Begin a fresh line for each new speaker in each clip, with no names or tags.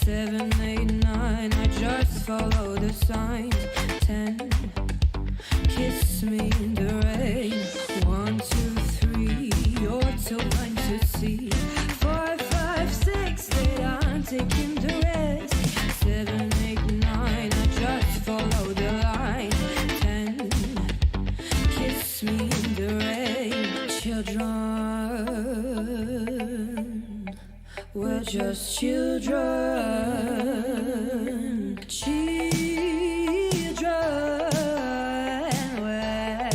7, 8, 9, I just follow the signs. 10, kiss me in the rain. 1, 2, 3, you're too blind to see. 4, 5, 6, 8, I'm taking the rest. 7, 8, 9, I just follow the line. 10, kiss me in the rain. Children, we're just children. Children, we're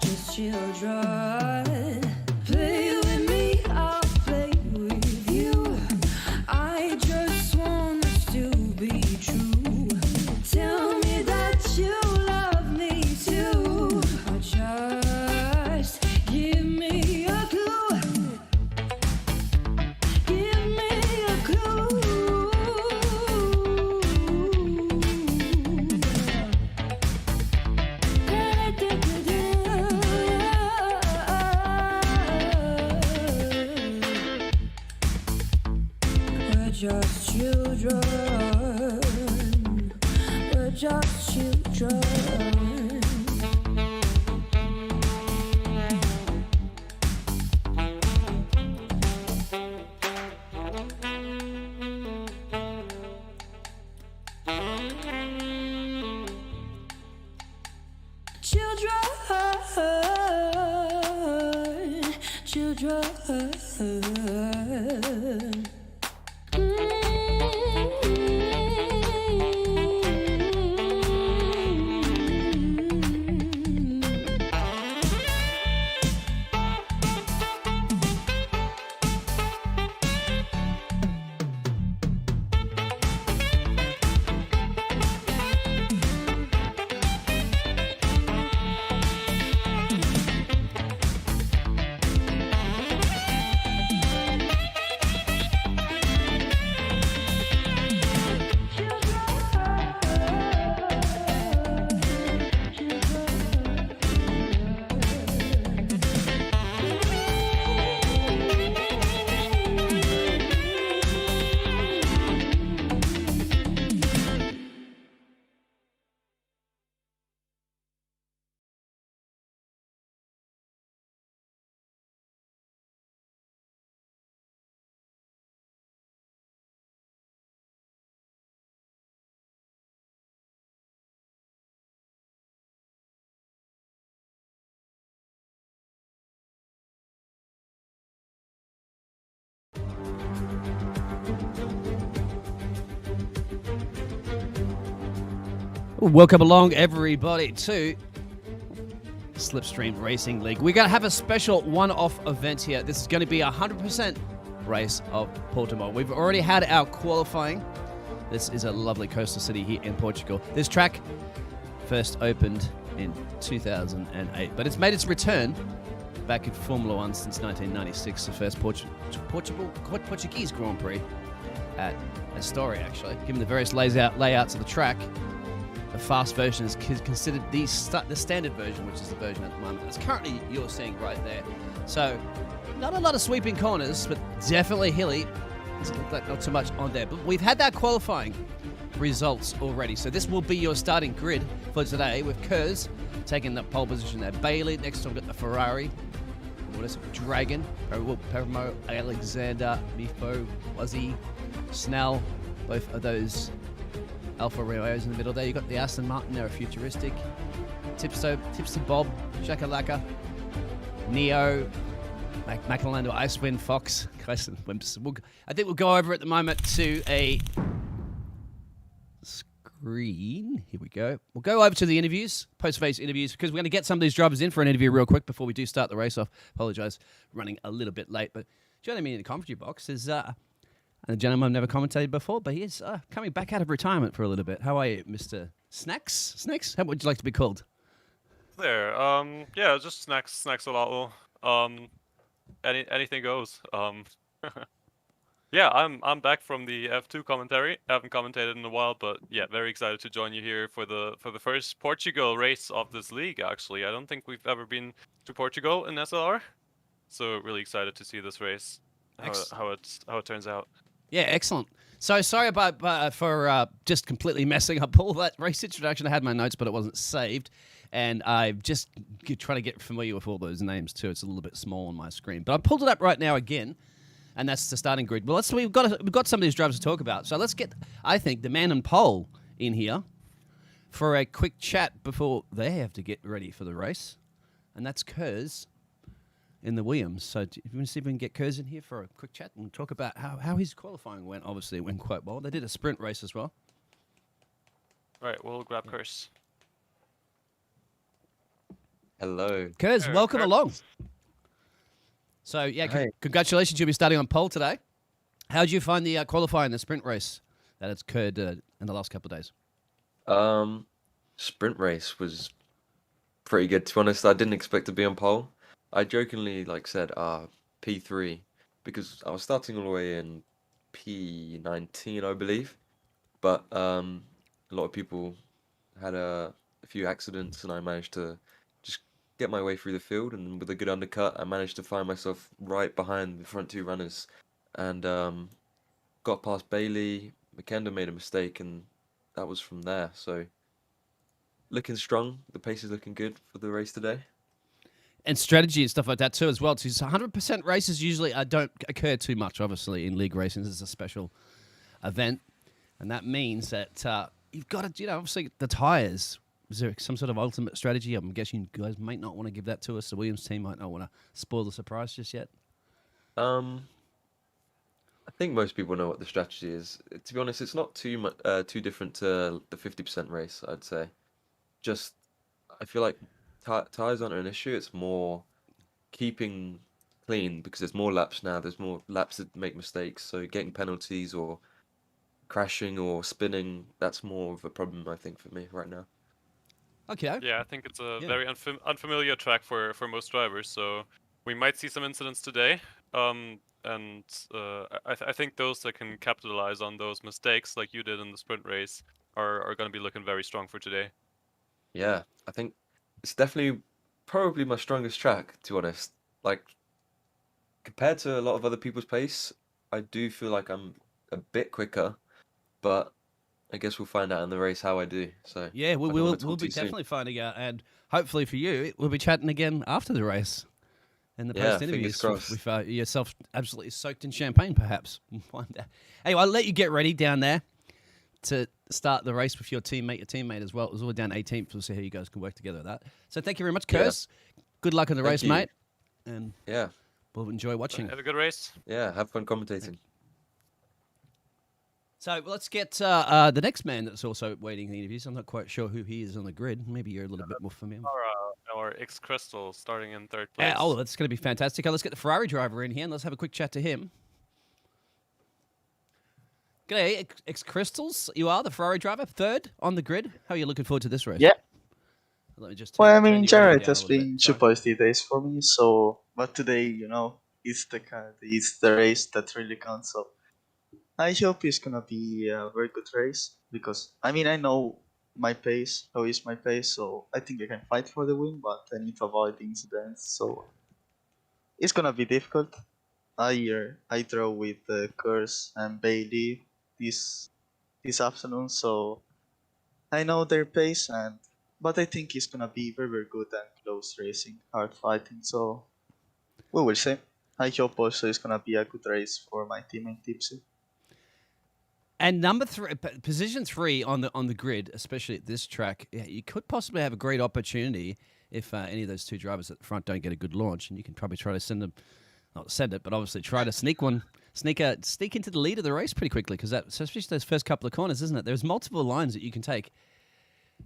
just children. Play with me, I'll play with you. I just want us to be true. Tell me that you love me too. Or just give me a clue. Give me a clue. We're just children. We're just children. Children, children.
Welcome along, everybody, to Slipstream Racing League. We're going to have a special one-off event here. This is going to be a 100% race of Portimao. We've already had our qualifying. This is a lovely coastal city here in Portugal. This track first opened in 2008, but it's made its return back in Formula One since 1996, the first Portuguese Grand Prix at Astoria, actually. Given the various layouts of the track, the fast version is considered the standard version, which is the version at the moment. It's currently you're seeing right there. So, not a lot of sweeping corners, but definitely hilly. Doesn't look like not too much on there. But we've had that qualifying results already. So this will be your starting grid for today, with Kurz taking the pole position there. Bailey, next to him, got the Ferrari. What is it? Dragon, Portimao, Alexander, Mifo, Wazzy, Snell. Both of those Alfa Romeos in the middle there. You've got the Aston Martin, they're a futuristic. Tipster Bob, Shakalaka, Neo, McElando, Icewind, Fox, Kyson, Wimps. I think we'll go over at the moment to a screen. Here we go. We'll go over to the interviews, post-race interviews, because we're going to get some of these drivers in for an interview real quick before we do start the race off. Apologise, running a little bit late, but joining me in the commentary box is a gentleman I've never commentated before, but he is coming back out of retirement for a little bit. How are you, Mr. Snacks? Snacks? How would you like to be called?
There. Yeah, just snacks a lot. Anything goes. Yeah, I'm back from the F2 commentary. I haven't commentated in a while, but yeah, very excited to join you here for the first Portugal race of this league. Actually, I don't think we've ever been to Portugal in SLR, so really excited to see this race, how it turns out.
Yeah, excellent. So sorry about for just completely messing up all that race introduction. I had my notes, but it wasn't saved, and I'm just trying to get familiar with all those names too. It's a little bit small on my screen, but I pulled it up right now again, and that's the starting grid. Well, we've got some of these drivers to talk about. So let's get, I think, the man and pole in here for a quick chat before they have to get ready for the race, and that's Kurz in the Williams. So do you want to see if we can get Kurz in here for a quick chat and talk about how his qualifying went? Obviously, it went quite well. They did a sprint race as well.
Right, we'll grab Curse.
Hello.
Kurz, welcome
Kurz.
along. So, yeah,
Hi.
congratulations. You'll be starting on pole today. How did you find the qualifying, the sprint race that has occurred in the last couple of days?
Sprint race was pretty good. To be honest, I didn't expect to be on pole. I jokingly said P3 because I was starting all the way in P19, I believe. But a lot of people had a few accidents, and I managed to just get my way through the field. And with a good undercut, I managed to find myself right behind the front two runners, and got past Bailey. McKenda made a mistake, and that was from there. So looking strong. The pace is looking good for the race today.
And strategy and stuff like that too as well. So 100% races usually don't occur too much, obviously, in league racing. This is a special event. And that means that you've got to, obviously the tyres. Is there some sort of ultimate strategy? I'm guessing you guys might not want to give that to us. The Williams team might not want to spoil the surprise just yet.
I think most people know what the strategy is. To be honest, it's not too much too different to the 50% race, I'd say. Just, I feel like tires aren't an issue. It's more keeping clean because there's more laps now. There's more laps that make mistakes. So getting penalties or crashing or spinning, that's more of a problem, I think, for me right now.
Okay.
Yeah, I think it's a
Yeah.
very unfamiliar track for most drivers, so we might see some incidents today. I think those that can capitalize on those mistakes, like you did in the sprint race, are going to be looking very strong for today.
Yeah, I think it's definitely probably my strongest track, to be honest. Compared to a lot of other people's pace, I do feel like I'm a bit quicker, but I guess we'll find out in the race how I do. So
Yeah,
I don't wanna
we'll
talk
be
too soon.
definitely finding out. And hopefully for you, we'll be chatting again after the race. And the
Yeah,
post interviews
fingers
with yourself absolutely soaked in champagne, perhaps. We'll find out. Anyway, I'll let you get ready down there to start the race with your teammate as well. It was all down 18th. We'll see how you guys can work together with that. So thank you very much,
Yeah.
Kurz. Good luck in the
Thank
race,
you.
mate. And
Yeah,
we'll enjoy watching.
Have a good race.
yeah, have fun commentating.
So let's get the next man that's also waiting in the interviews. I'm not quite sure who he is on the grid. Maybe you're a little bit more familiar.
Our X Crystal starting in third place.
Oh, that's going to be fantastic. Let's get the Ferrari driver in here and let's have a quick chat to him. G'day, X Crystals. You are the Ferrari driver, third on the grid. How are you looking forward to this race?
Yeah.
Let me just
Well, I
turn
mean,
you
Jared
down
has
a little
been
bit.
two
Sorry.
positive days for me. So, but today, it's the race that really counts. So, I hope it's gonna be a very good race because I mean I know my pace, how is my pace, so I think I can fight for the win. But I need to avoid the incidents, so it's gonna be difficult. I draw with Curse and Bailey this afternoon, so I know their pace, but I think it's gonna be very, very good and close racing, hard fighting. So we will see. I hope also it's gonna be a good race for my teammate Tipsy.
And number three, position 3 on the grid, especially at this track, you could possibly have a great opportunity if any of those two drivers at the front don't get a good launch, and you can probably try to send them, not send it, but obviously try to sneak into the lead of the race pretty quickly, because especially those first couple of corners, isn't it? There's multiple lines that you can take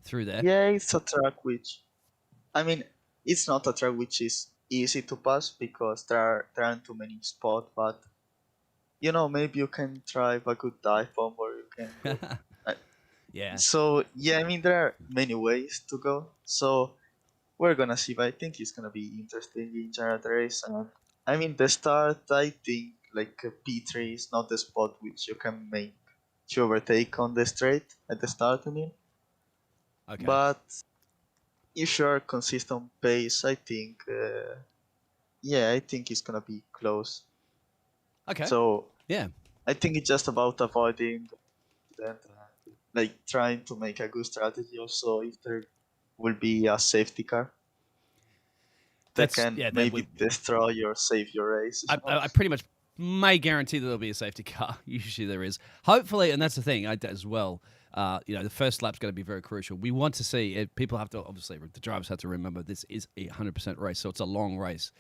through there.
Yeah, it's a track which, I mean, it's not a track which is easy to pass because there aren't too many spots, but maybe you can drive a good dive bomb or you can go.
Yeah.
So yeah, I mean there are many ways to go. So we're gonna see, but I think it's gonna be interesting in general the race. And I mean the start, I think like P3 is not the spot which you can make to overtake on the straight at the start. I mean,
Okay.
but if you're consistent pace, I think I think it's gonna be close.
Okay.
So
yeah.
I think it's just about avoiding that, like trying to make a good strategy. Also, if there will be a safety car that can
that
maybe
would.
destroy or save your race.
I pretty much may guarantee that there'll be a safety car. Usually there is. Hopefully, and that's the thing as well. The first lap's going to be very crucial. We want to see it. People have to obviously the drivers have to remember this is a 100% race, so it's a long race.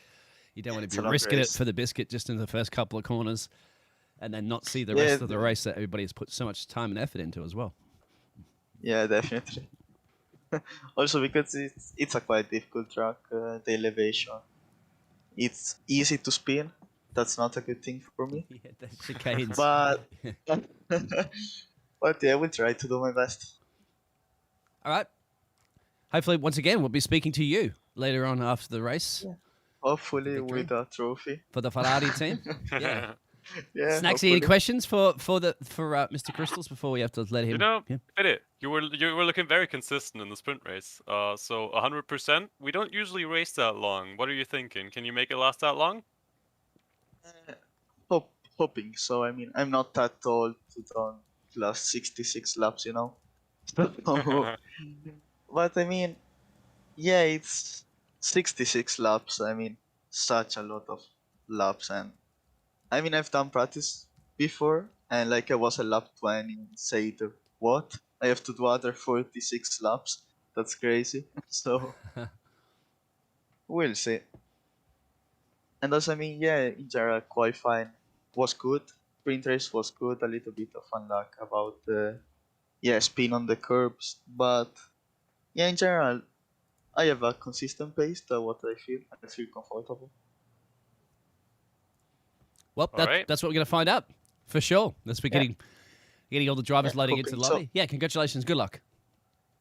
You don't want
It's
to
a
be
long
risking it
race.
for the biscuit just in the first couple of corners, and then not see the
Yeah,
rest of the race that everybody has put so much time and effort into as well.
Yeah, definitely. Also because it's a quite difficult track, the elevation. It's easy to spin. That's not a good thing for me.
Yeah, the chicanes.
But but yeah, I will try to do my best.
All right. Hopefully, once again, we'll be speaking to you later on after the race
Yeah. Hopefully
victory.
with a trophy.
for the Ferrari team. Yeah.
Yeah.
Snacksy, any
hopefully.
questions for Mr. Crystals before we have to let him?
You know,
Yeah.
Fede, you were looking very consistent in the sprint race. So 100%. We don't usually race that long. What are you thinking? Can you make it last that long?
Hoping. So I mean, I'm not that old to run last 66 laps, you know. So, but I mean, yeah, it's 66 laps. I mean, such a lot of laps, and I mean, I've done practice before, and like I was a lap 20 and said, what? I have to do other 46 laps? That's crazy. So, we'll see. And also, I mean, yeah, in general, qualifying was good. Sprint race was good. A little bit of unluck about the, spin on the curbs. But, yeah, in general, I have a consistent pace. That's what I feel. I feel comfortable.
Well,
All right.
that's what we're going to find out for sure. Let's be getting all the drivers
Yeah,
loading into the
hoping so.
lobby. Yeah, congratulations. Good luck.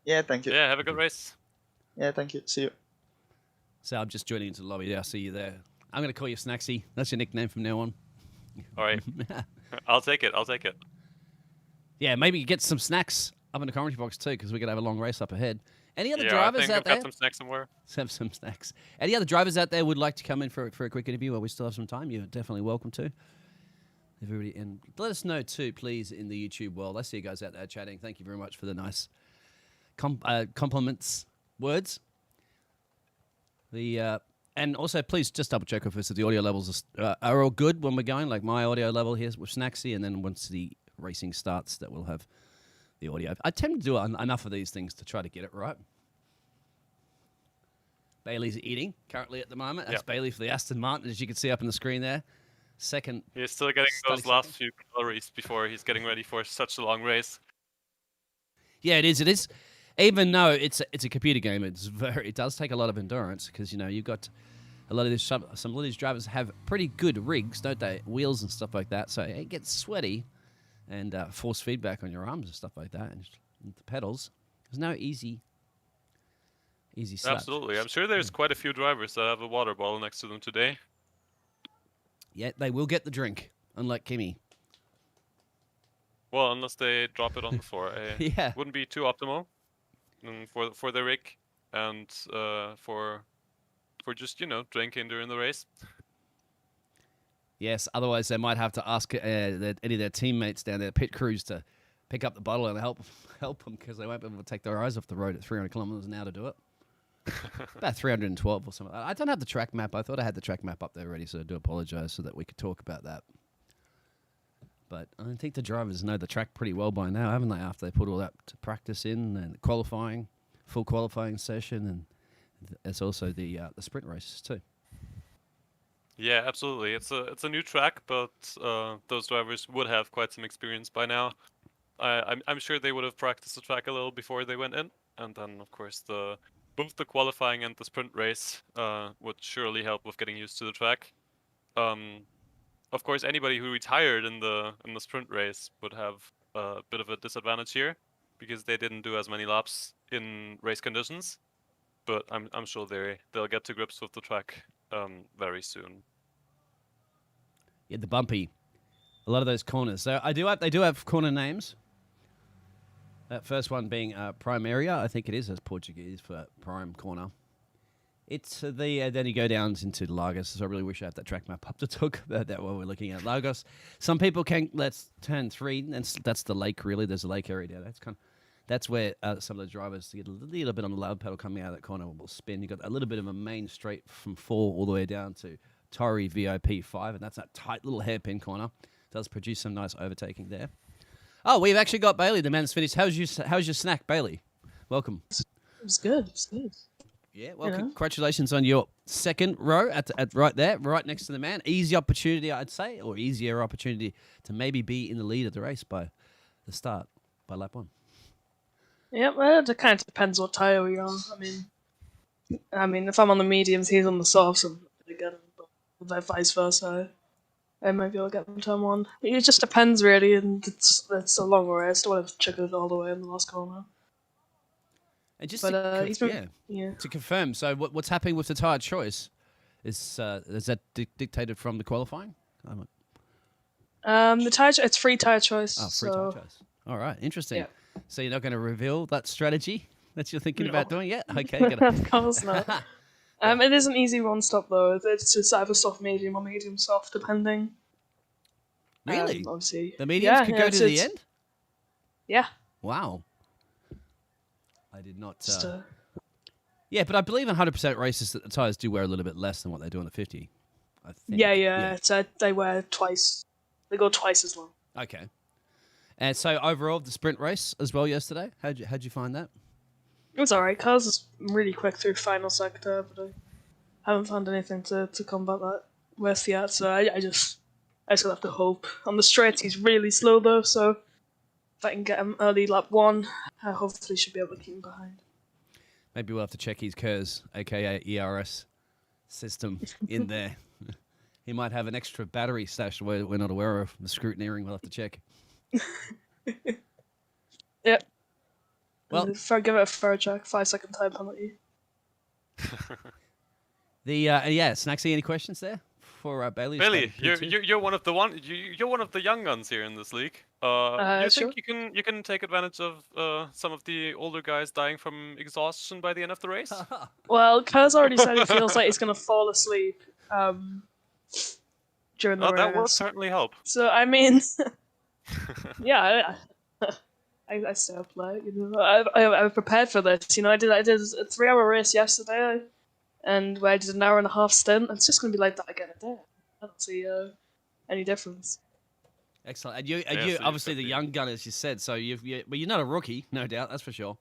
Yeah, thank you.
Yeah, have a good race.
Yeah, thank you. See you.
So I'm just joining into the lobby. Yeah, I see you there. I'm going to call you Snacksy. That's your nickname from now on.
All right. I'll take it.
Yeah, maybe get some snacks up in the commentary box too, because we're going to have a long race up ahead. Any other
Yeah, I
drivers
think
out
I've
there?
got some snacks somewhere.
Let's have some snacks. Any other drivers out there would like to come in for a quick interview while we still have some time? You're definitely welcome to. Everybody, and let us know too, please, in the YouTube world. I see you guys out there chatting. Thank you very much for the nice compliments, words. And also, please just double check with us that the audio levels are all good when we're going. Like my audio level here with Snacksy, and then once the racing starts, that we'll have the audio. I tend to do enough of these things to try to get it right. Bailey's eating currently at the moment. That's Bailey for the Aston Martin, as you can see up on the screen there. Second.
He's still getting those
Study
last
second.
few calories before he's getting ready for such a long race.
Yeah, it is. It is. Even though it's a computer game, it does take a lot of endurance because you've got a lot of these some of these drivers have pretty good rigs, don't they? Wheels and stuff like that. So it gets sweaty and force feedback on your arms and stuff like that, and the pedals. There's no easy slaps.
Absolutely. I'm sure there's quite a few drivers that have a water bottle next to them today.
Yeah, they will get the drink, unlike Kimi.
Well, unless they drop it on the floor.
Yeah.
Wouldn't be too optimal for the rig and for just, drinking during the race.
Yes, otherwise they might have to ask any of their teammates down there, pit crews, to pick up the bottle and help them because they won't be able to take their eyes off the road at 300 kilometers an hour to do it. About 312 or something. I don't have the track map. I thought I had the track map up there already, so I do apologize so that we could talk about that. But I think the drivers know the track pretty well by now, haven't they? After they put all that to practice in and qualifying, full qualifying session, and it's also the sprint races too.
Yeah, absolutely. It's a new track, but those drivers would have quite some experience by now. I'm sure they would have practiced the track a little before they went in, and then of course both the qualifying and the sprint race would surely help with getting used to the track. Of course, anybody who retired in the sprint race would have a bit of a disadvantage here because they didn't do as many laps in race conditions. But I'm sure they'll get to grips with the track very soon.
Yeah, the bumpy, a lot of those corners. So they do have corner names. That first one being Primaria, I think it is. That's Portuguese for prime corner. It's then you go down into Lagos. So I really wish I had that track map up to talk about that while we're looking at Lagos. Some people can let's turn 3, and that's the lake. Really, there's a lake area there. That's where some of the drivers get a little bit on the loud pedal coming out of that corner will spin. You got a little bit of a main straight from 4 all the way down to Torrey VIP 5, and that's that tight little hairpin corner. Does produce some nice overtaking there. Oh, we've actually got Bailey. The man's finished. How's your snack, Bailey? Welcome.
It was good. It was good.
Yeah, well,
You know?
congratulations on your second row at right there, right next to the man. Easy opportunity, I'd say, or easier opportunity to maybe be in the lead of the race by the start, by lap 1.
Yeah, well, it kind of depends what tyre we are. I mean, if I'm on the mediums, he's on the softs, I'm gonna get him. But vice versa, I might be able to get him turn 1. It just depends, really, and it's a long race. Don't want to check it all the way in the last corner.
And just
But he's been, yeah.
to confirm, so what's happening with the tyre choice? Is that dictated from the qualifying?
The tyre, it's free tyre choice.
Oh, free
so,
tyre choice. All right, interesting.
Yeah.
So you're not going to reveal that strategy that you're thinking
No.
about doing yet? Okay,
Of course not. It is an easy one stop though. It's just either soft medium or medium soft, depending.
Really?
Obviously.
The mediums could go to the
it's-
end?
Yeah.
Wow. I did not.
Just,
Yeah, but I believe in 100% races that the tyres do wear a little bit less than what they do on the 50. I think.
yeah. It's, they wear twice. They go twice as long.
Okay. And so overall, the sprint race as well yesterday. How'd you find that?
It was alright. Cars was really quick through final sector, but I haven't found anything to combat that with yet. So I just gonna have to hope. On the straights, he's really slow though. So if I can get him early lap 1, I hopefully should be able to keep him behind.
Maybe we'll have to check his KERS, aka ERS system in there. He might have an extra battery stashed we're not aware of. The scrutineering, we'll have to check.
Yep.
Well-
Give it a fair check. 5-second time penalty.
Snacksy, any questions there for Bailey?
Bailey, you're one of the young guns here in this league. You
Sure.
think you can take advantage of some of the older guys dying from exhaustion by the end of the race?
Well, Kerr's already said he feels like he's gonna fall asleep during the race.
That will certainly help.
So I mean, yeah, I stay up late. You know, I prepared for this. You know, I did a 3-hour race yesterday, and where I did an 1.5-hour stint. It's just gonna be like that again today. I don't see any difference.
Excellent. And you
so
obviously
you've
the
got
young gun, as you said. So but you're not a rookie, no doubt. That's for sure.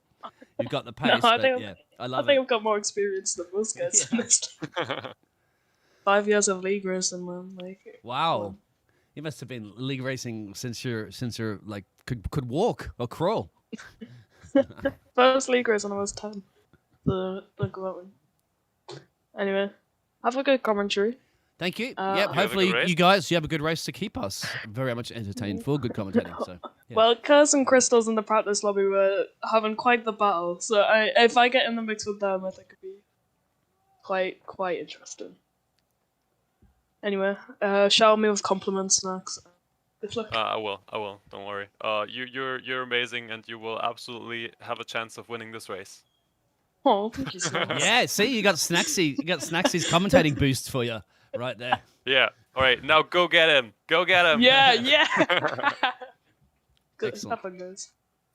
You've got the
No,
pace.
I
but
think-
yeah, I
I
love
think
it.
I've got more experience than most guys.
Yeah.
In this. 5 years of league racing, man. Like,
Wow, you must have been league racing since you're like could walk or crawl.
first league race when I was 10. So don't go out with. Anyway, have a good commentary.
Thank you.
You
Yep.
have
a
Hopefully,
good race.
you guys have a good race to keep us very much entertained for good commentating. So yeah.
Well, Curse and Crystals in the practice lobby were having quite the battle, so if I get in the mix with them, I think it'd be quite interesting. Anyway, shower me with compliments next. Good luck.
I will. Don't worry. You're amazing, and you will absolutely have a chance of winning this race.
Oh, thank you so much.
Yeah, see, you got Snacksy's commentating boost for you right there.
Yeah. All right. Now go get him. Go get him.
Yeah. Good
Excellent.
stuff, guys.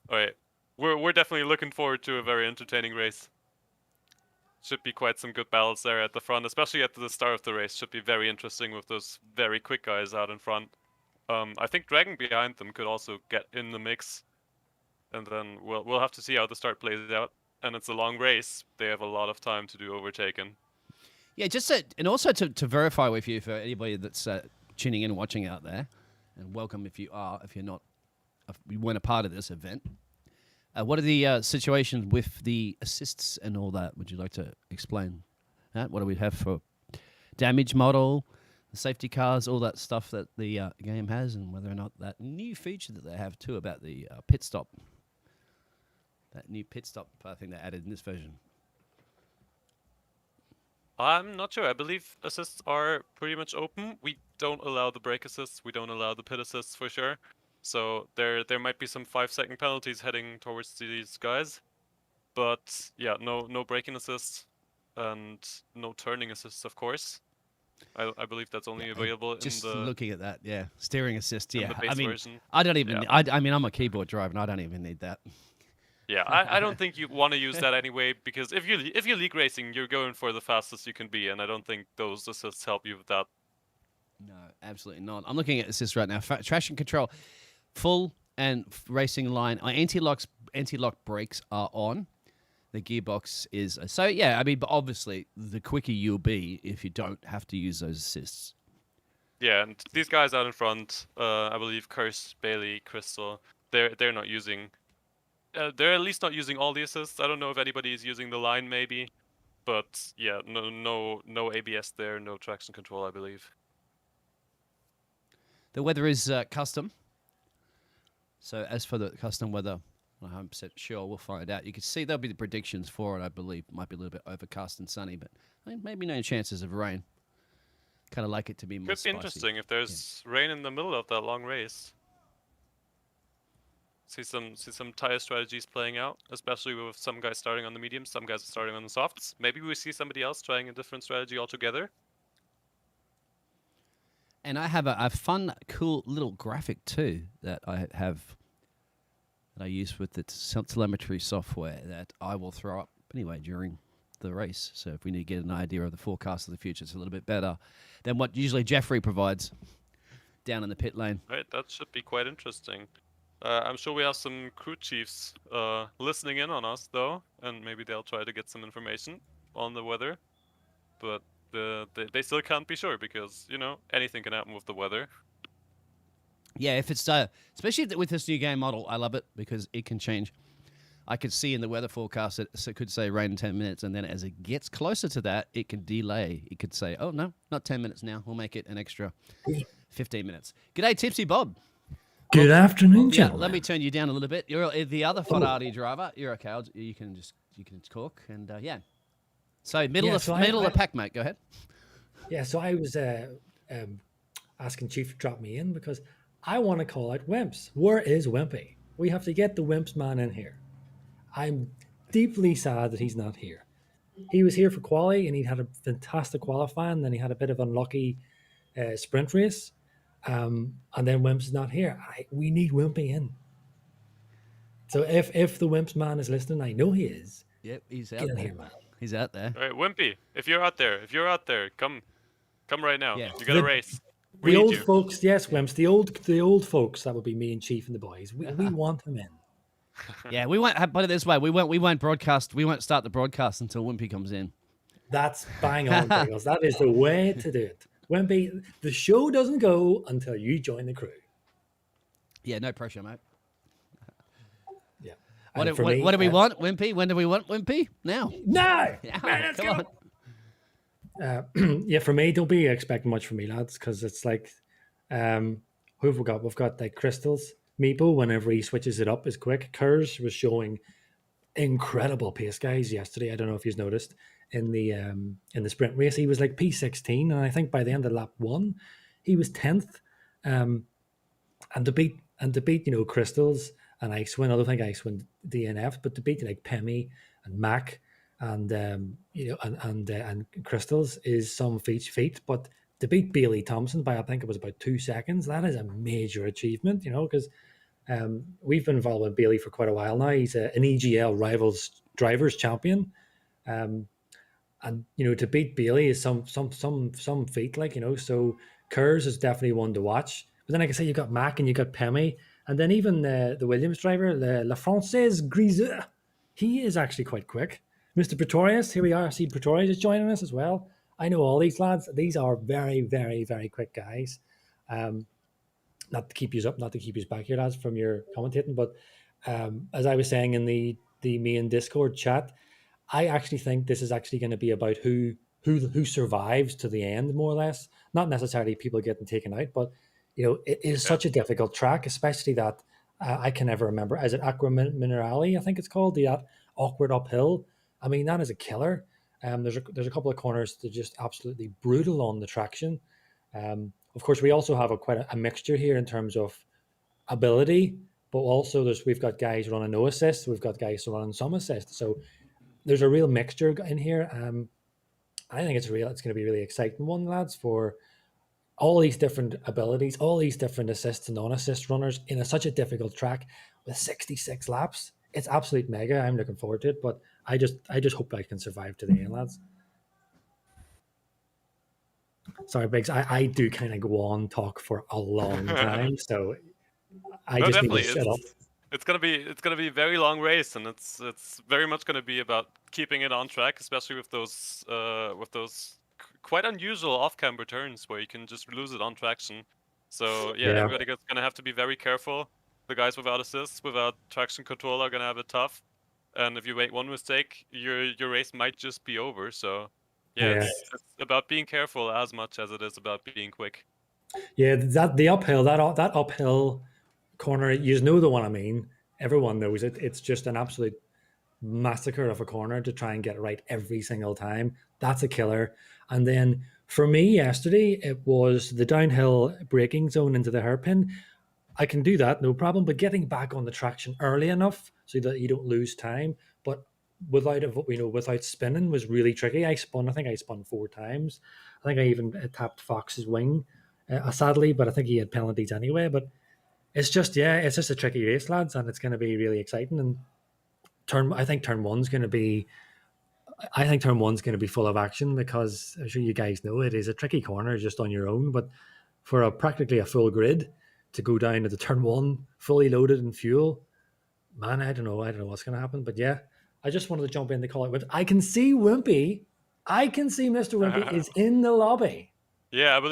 All right. We're definitely looking forward to a very entertaining race. Should be quite some good battles there at the front, especially at the start of the race. Should be very interesting with those very quick guys out in front. I think Dragon behind them could also get in the mix, and then we'll have to see how the start plays out. And it's a long race; they have a lot of time to do overtaking.
Yeah, and also to verify with you for anybody that's tuning in and watching out there, and welcome if you weren't a part of this event. What are the situations with the assists and all that? Would you like to explain that? What do we have for damage model, the safety cars, all that stuff that the game has, and whether or not that new feature that they have too about the pit stop, that new pit stop thing they added in this version?
I'm not sure. I believe assists are pretty much open. We don't allow the brake assists. We don't allow the pit assists for sure. So there might be some 5-second penalties heading towards these guys. But yeah, no braking assists. and no turning assists, of course. I believe that's only available
Just
in the
looking at that, yeah, steering assist.
in
Yeah,
the base
I mean,
version.
I don't even.
Yeah.
I mean, I'm a keyboard driver, and I don't even need that.
Yeah, I don't think you want to use that anyway, because if you're league racing, you're going for the fastest you can be, and I don't think those assists help you with that.
No, absolutely not. I'm looking at assists right now. Traction control, full and racing line. Anti-lock brakes are on. The gearbox is so yeah. I mean, but obviously, the quicker you'll be if you don't have to use those assists.
Yeah, and these guys out in front, I believe Curse, Bailey, Crystal, they're not using. They're at least not using all the assists. I don't know if anybody is using the line, maybe, but yeah, no ABS there, no traction control, I believe.
The weather is custom. So as for the custom weather, I'm not 100% sure. We'll find out. You can see there'll be the predictions for it, I believe. Might be a little bit overcast and sunny, but maybe no chances of rain. Kind of like it to be more
Could be
spicy.
interesting if there's rain in the middle of that long race. See some tire strategies playing out, especially with some guys starting on the mediums, some guys are starting on the softs. Maybe we see somebody else trying a different strategy altogether.
And I have a fun, cool little graphic too that I use with the telemetry software that I will throw up anyway during the race. So if we need to get an idea of the forecast of the future, it's a little bit better than what usually Jeffrey provides down in the pit lane.
Right, that should be quite interesting. I'm sure we have some crew chiefs listening in on us though, and maybe they'll try to get some information on the weather. But they still can't be sure because, you know, anything can happen with the weather.
Yeah, if it's especially with this new game model, I love it because it can change. I could see in the weather forecast it could say rain in 10 minutes, and then as it gets closer to that, it can delay. It could say, oh, no, not 10 minutes now. We'll make it an extra 15 minutes. G'day, Tipsy Bob.
Good afternoon,
Yeah,
gentlemen.
let me turn you down a little bit. You're the other Ferrari driver. You're okay. You can talk, and yeah. So middle of the pack, mate. Go ahead.
Yeah, so I was asking Chief to drop me in because I want to call out Wimps. Where is Wimpy? We have to get the Wimps man in here. I'm deeply sad that he's not here. He was here for quali and he had a fantastic qualifying. Then he had a bit of unlucky sprint race, and then Wimps is not here. We need Wimpy in. So if the Wimps man is listening, I know he is.
Yep, he's out
Get in
there.
here, man.
He's out there.
All right, Wimpy, if you're out there, come right now.
Yeah.
You got a race. We
The
need
old
you.
folks, yes, Wimps. The old folks. That would be me and Chief and the boys. We want him in.
Yeah, we won't put it this way. We won't broadcast. We won't start the broadcast until Wimpy comes in.
That's bang on, Bagels. That is the way to do it. Wimpy, the show doesn't go until you join the crew.
Yeah, no pressure, mate.
Yeah.
What
And
do
for me,
we want, Wimpy? When do we want Wimpy? Now.
No!
Yeah,
Man, let's
come
go!
on.
Yeah, for me, don't be expecting much from me, lads, because it's like, who have we got? We've got like Crystals. Meepo, whenever he switches it up, is quick. Kurz was showing incredible pace, guys, yesterday. I don't know if you've noticed in the sprint race, he was like P16, and I think by the end of lap 1, he was 10th. And to beat Crystals and Icewind, I don't think Icewind DNF, but to beat like Pemi and Mac and and Crystals is some feat. But to beat Bailey Thompson by I think it was about 2 seconds, that is a major achievement, because we've been involved with Bailey for quite a while now. He's an EGL Rivals Drivers Champion, and to beat Bailey is some feat, So Kurz is definitely one to watch. But then, like I say, you've got Mac and you've got Pemi, and then even the Williams driver, La Française Griseux, he is actually quite quick. Mr. Pretorius, here we are. I see Pretorius is joining us as well. I know all these lads. These are very, very, very quick guys. Not to keep you up, not to keep you back here, lads, from your commentating, but as I was saying in the main Discord chat, I actually think this is actually going to be about who survives to the end, more or less. Not necessarily people getting taken out, but it is such a difficult track, especially that I can never remember. Is it Aqua Minerale? I think it's called, that awkward uphill. I mean, that is a killer. There's a couple of corners that are just absolutely brutal on the traction. Of course, we also have quite a mixture here in terms of ability, but also we've got guys running no assist, we've got guys running some assist. So there's a real mixture in here. I think it's going to be a really exciting one, lads, for all these different abilities, all these different assist and non-assist runners in such a difficult track with 66 laps. It's absolute mega. I'm looking forward to it, but I just hope I can survive to the end, lads. Sorry, Biggs. I do kind of go on talk for a long time, so I
No,
just need to
definitely.
shut up.
It's gonna be a very long race, and it's very much gonna be about keeping it on track, especially with those quite unusual off-camber turns where you can just lose it on traction. So yeah,
Yeah.
everybody's gonna have to be very careful. The guys without assists, without traction control, are gonna have it tough. And if you make one mistake, your race might just be over. So yeah,
Yeah.
it's about being careful as much as it is about being quick.
Yeah, that uphill corner, you know the one I mean. Everyone knows it. It's just an absolute massacre of a corner to try and get it right every single time. That's a killer. And then for me yesterday, it was the downhill braking zone into the hairpin. I can do that, no problem. But getting back on the traction early enough so that you don't lose time, but without spinning was really tricky. I think I spun 4 times. I think I even tapped Fox's wing, sadly, but I think he had penalties anyway. But it's just a tricky race, lads, and it's going to be really exciting. And I think turn one's going to be full of action, because I'm sure you guys know it is a tricky corner just on your own. But for practically a full grid to go down to the turn one fully loaded in fuel, man, I don't know what's going to happen. But yeah, I just wanted to jump in to call it. I can see Wimpy. I can see Mr. Wimpy is in the lobby.
Yeah, I believe